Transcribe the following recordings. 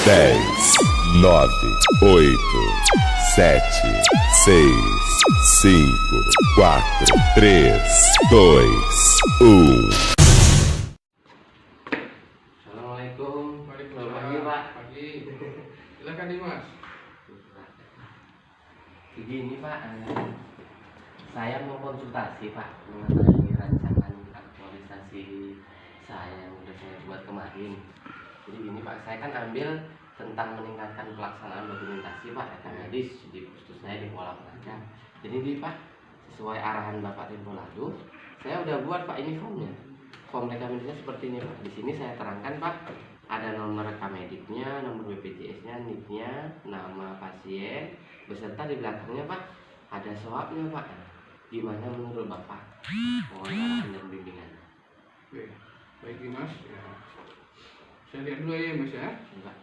10, 9, 8, 7, 6, 5, 4, 3, 2, 1. Assalamualaikum. Waalaikumsalam. Pagi, Pak. Pagi. Silakan Dimas. Begini, Pak, saya mau konsultasi, Pak, mengenai rancangan aktualisasi saya yang sudah saya buat kemarin. Jadi ini, Pak, saya kan ambil tentang meningkatkan pelaksanaan dokumentasi, Pak, data medis di kursus saya di Kuala Penajam. Jadi ini, Pak, sesuai arahan Bapak tempo lalu, saya udah buat, Pak, ini formnya. Form rekam medisnya seperti ini, Pak. Di sini saya terangkan, Pak, ada nomor rekam mediknya, nomor BPJS-nya, NIK-nya, nama pasien, beserta di belakangnya, Pak, ada swabnya, Pak. Gimana menurut Bapak? Mohon arahan dan bimbingan. Oke. Baik Dimas. Ya. Saya lihat dulu ya Mas ya. Pak.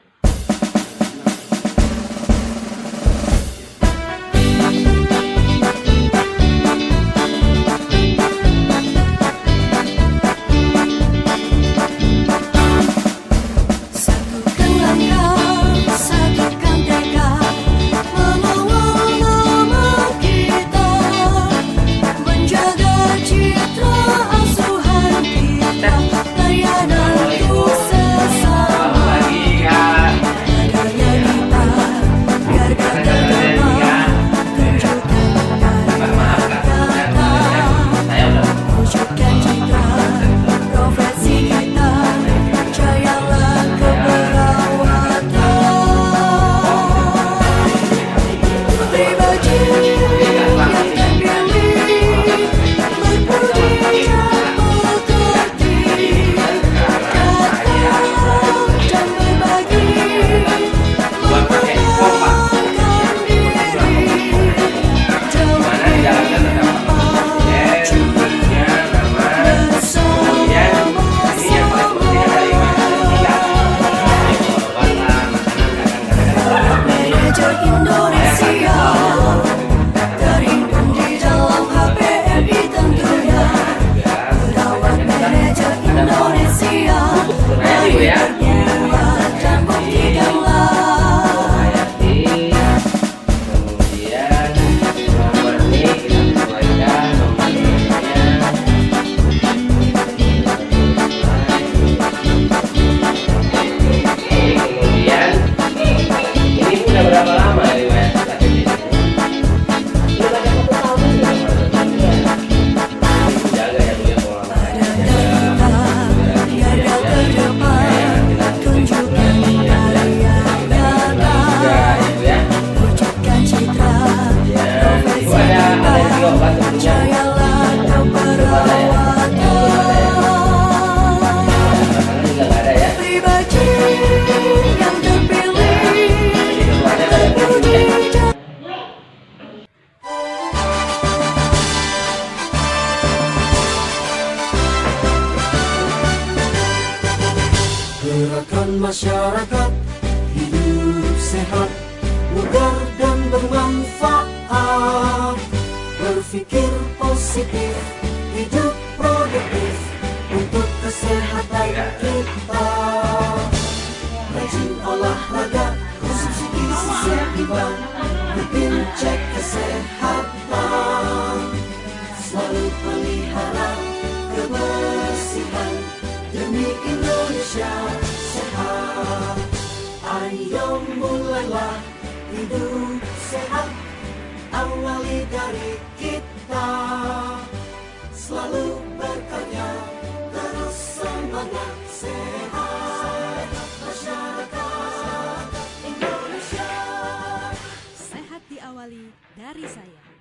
Gerakan masyarakat hidup sehat, mudah dan bermanfaat. Berpikir positif, hidup produktif untuk kesehatan kita. Rajin olahraga, konsumsi gizi seimbang, rutin cek kesehatan. Selalu pelihara kebersihan demi Indonesia sehat. Ayo mulailah hidup sehat, awali dari kita. Selalu berkarya, terus semangat, sehat masyarakat Indonesia. Sehat diawali dari saya.